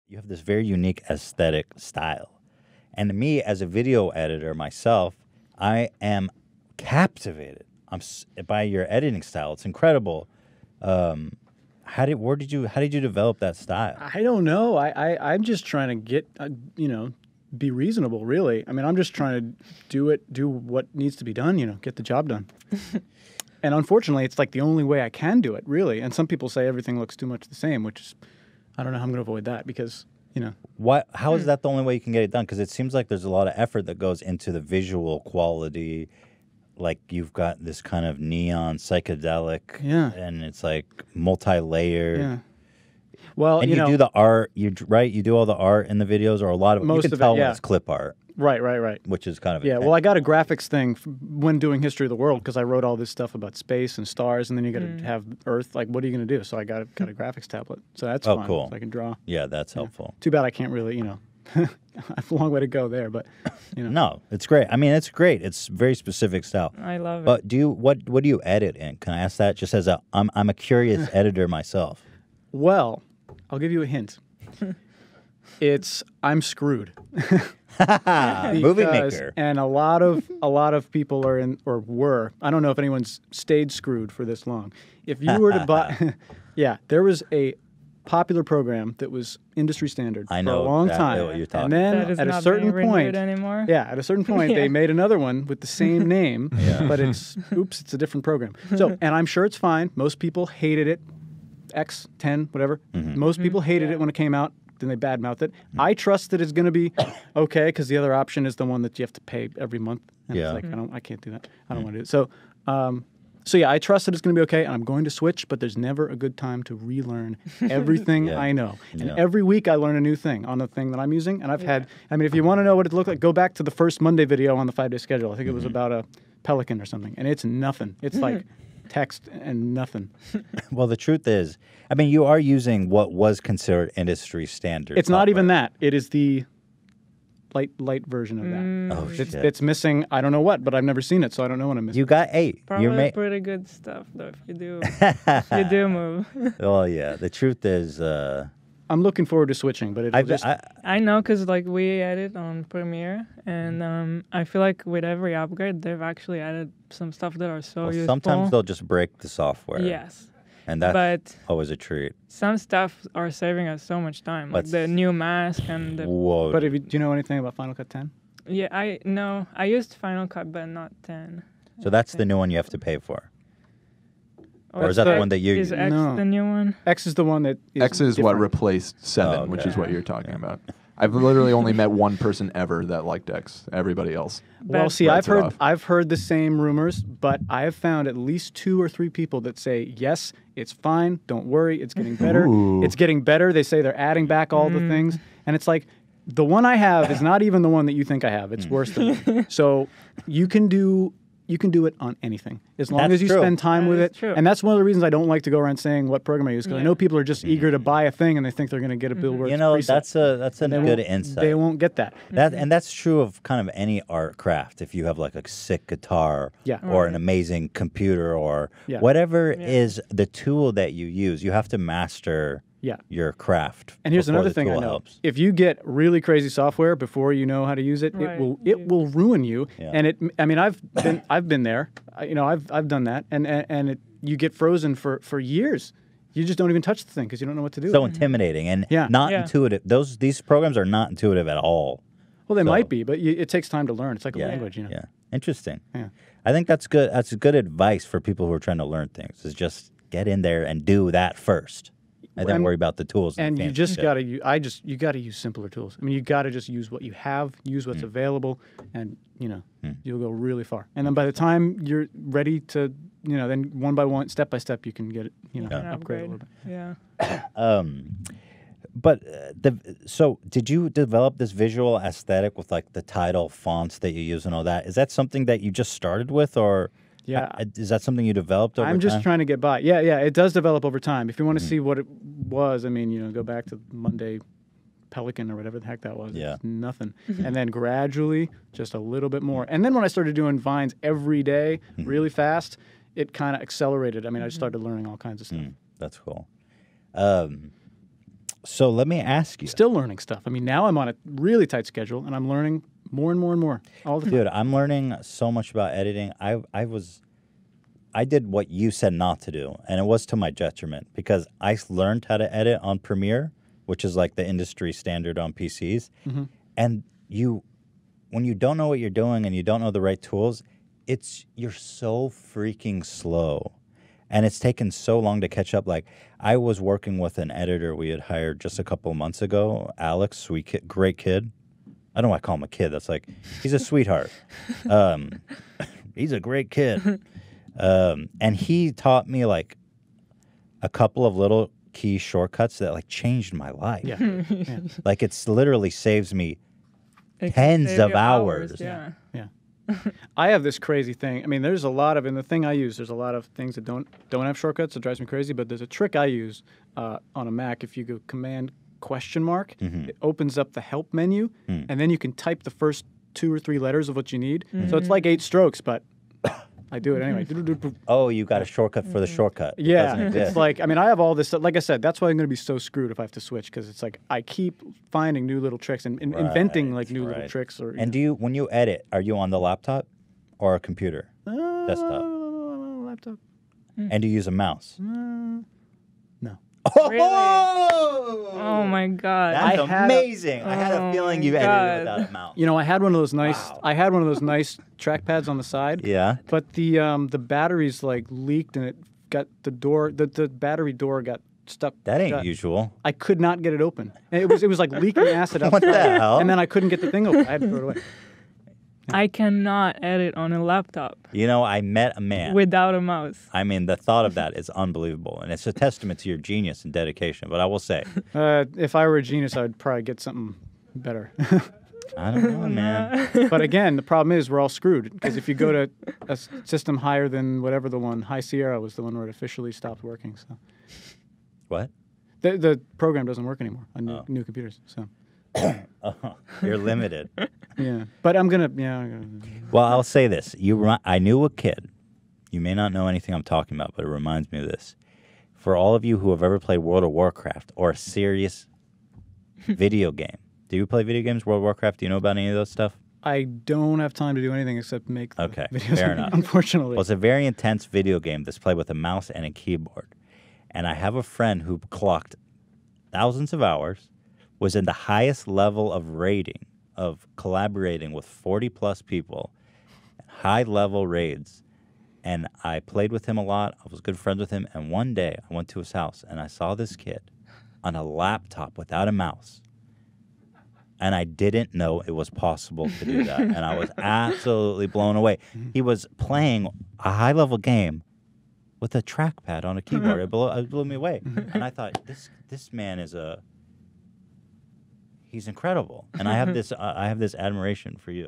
you have this very unique aesthetic style. And me, as a video editor myself, I am captivated by your editing style. It's incredible. How did you develop that style? I don't know. I'm just trying to get, be reasonable, really. I mean, I'm just trying to do what needs to be done, get the job done. And unfortunately, it's like the only way I can do it, really. And some people say everything looks too much the same, which is, I don't know how I'm going to avoid that because, How is that the only way you can get it done? Because it seems like there's a lot of effort that goes into the visual quality. Like you've got this kind of neon psychedelic, and it's like multi-layered. Yeah. Well, and you do the art, you do all the art in the videos, or a lot of most you can of tell it, when it's clip art. Right. Which is kind of well, I got a graphics thing when doing History of the World because I wrote all this stuff about space and stars, and then you got to have Earth. Like, what are you going to do? So I got a graphics tablet, so that's fun. Cool. So I can draw. Yeah, that's helpful. Too bad I can't really, I have a long way to go there, but No, it's great. I mean, it's great. It's very specific style. I love it. But what do you edit in? Can I ask that? Just as I'm a curious editor myself. Well, I'll give you a hint. I'm screwed. Movie maker. And a lot of people are in or were. I don't know if anyone's stayed screwed for this long. If you were to buy, there was a popular program that was industry standard for a long time. What you're talking and then that is at a not certain being point, renewed anymore. at a certain point, they made another one with the same name, but it's a different program. So, and I'm sure it's fine. Most people hated it. X10, whatever. Most people hated it when it came out. Then they badmouthed it. I trust that it's going to be okay because the other option is the one that you have to pay every month. And it's like, I can't do that. I don't want to do it. So, I trust that it's going to be okay, and I'm going to switch, but there's never a good time to relearn everything I know. And every week I learn a new thing on the thing that I'm using. And I've had, if you want to know what it looked like, go back to the first Monday video on the 5-day schedule. I think it was about a pelican or something. And it's nothing. It's like text and nothing. Well, the truth is, you are using what was considered industry standard. It's not even that. It is the light version of that. Oh, shit. It's missing, I don't know what, but I've never seen it, so I don't know what I'm missing. You got 8. Probably pretty good stuff, though, if you do move. Well, yeah. The truth is... I'm looking forward to switching, but I know, because we edit on Premiere, and I feel like with every upgrade, they've actually added some stuff that are so useful. Sometimes they'll just break the software. Yes. And that's always a treat. Some stuff are saving us so much time, like the new mask and the... Whoa. But do you know anything about Final Cut 10? Yeah, I used Final Cut, but not 10. So that's the new one you have to pay for? Or is that the one that you use? Is X the new one? X is the one that is X is different. what replaced 7, which is what you're talking about. I've literally only met one person ever that liked X. Everybody else. Well, see, I've heard the same rumors, but I have found at least 2 or 3 people that say, yes, it's fine, don't worry, it's getting better. Ooh. It's getting better. They say they're adding back all the things. And it's like, the one I have is not even the one that you think I have. It's worse than it. So you can do it on anything as long as you spend time with it. True. And that's one of the reasons I don't like to go around saying what program I use, because I know people are just eager to buy a thing and they think they're going to get a Bill Wurtz preset. That's a good insight. They won't get that. And that's true of kind of any art craft. If you have like a sick guitar or an amazing computer or whatever is the tool that you use, you have to master your craft. And here's another thing I know. Helps. If you get really crazy software before you know how to use it, it will ruin you. Yeah. And I've been there. I've done that, and you get frozen for years. You just don't even touch the thing because you don't know what to do. So intimidating and not intuitive. These programs are not intuitive at all. Well, they might be, but it takes time to learn. It's like a language, Yeah, interesting. Yeah. I think that's good. That's good advice for people who are trying to learn things. Is just get in there and do that first. And then worry about the tools. And you just got to you got to use simpler tools. You got to just use what you have, use what's available, and you'll go really far. And then by the time you're ready to, then one by one, step by step, you can get it, upgrade a little bit. Yeah. But so did you develop this visual aesthetic with like the title fonts that you use and all that? Is that something that you just started with, or? Yeah. Is that something you developed over time? I'm just trying to get by. Yeah, it does develop over time. If you want to see what it was, go back to Monday Pelican or whatever the heck that was. Yeah. It's nothing. And then gradually, just a little bit more. And then when I started doing Vines every day, really fast, it kind of accelerated. I just started learning all kinds of stuff. That's cool. So let me ask you. Still learning stuff. I mean, now I'm on a really tight schedule, and I'm learning more and more and more all the time. Dude, I'm learning so much about editing. I did what you said not to do, and it was to my detriment because I learned how to edit on Premiere, which is like the industry standard on PCs. Mm-hmm. And when you don't know what you're doing and you don't know the right tools, you're so freaking slow. And it's taken so long to catch up. Like, I was working with an editor we had hired just a couple of months ago, Alex, sweet kid, great kid. I don't want to call him a kid. That's like, he's a sweetheart. He's a great kid. And he taught me like a couple of little key shortcuts that like changed my life. Yeah. Yeah. Like, it's literally saves me tens of hours. Yeah. Yeah. I have this crazy thing. I mean, there's a lot of, in the thing I use, there's a lot of things that don't have shortcuts. It drives me crazy. But there's a trick I use on a Mac. If you go Command ? It opens up the help menu, and then you can type the first 2 or 3 letters of what you need. So it's like 8 strokes, but I do it anyway. Oh, you got a shortcut for the shortcut. It Yeah, doesn't exist. it's like, I mean, I have all this stuff. Like I said, that's why I'm going to be so screwed if I have to switch, because it's like I keep finding new little tricks and inventing like new little tricks. Or And when you edit, are you on the laptop or a computer? Desktop. Laptop. And do you use a mouse? No. Really? Oh my god. That's amazing. I had a feeling you edited without a mouse. You know, I had one of those nice. I had one of those nice trackpads on the side. Yeah. But the batteries like leaked, and it got the battery door got stuck. That ain't shut. usual. I could not get it open. And it was like leaking acid out. What the hell? And then I couldn't get the thing open. I had to throw it away. I cannot edit on a laptop You know, I met a man. without a mouse. I mean, the thought of that is unbelievable, and it's a testament to your genius and dedication. But I will say, If I were a genius, I would probably get something better. I don't know, man. But again, the problem is we're all screwed, because if you go to a system higher than whatever the one, High Sierra was the one where it officially stopped working. So What? the program doesn't work anymore on new computers. So You're limited. yeah, but I'm gonna Well, I'll say this. I knew a kid. You may not know anything I'm talking about, but it reminds me of this. For all of you who have ever played World of Warcraft or a serious video game. Do you play video games, World of Warcraft? Do you know about any of those stuff? I don't have time to do anything except make the videos. Fair enough. Unfortunately. Well, it's a very intense video game that's played with a mouse and a keyboard. And I have a friend who clocked thousands of hours, was in the highest level of rating, of collaborating with 40-plus people, high-level raids. And I played with him a lot. I was good friends with him. And one day, I went to his house, and I saw this kid on a laptop without a mouse. And I didn't know it was possible to do that. And I was absolutely blown away. He was playing a high-level game with a trackpad on a keyboard. It blew me away. And I thought, this man is he's incredible. And I have this admiration for you.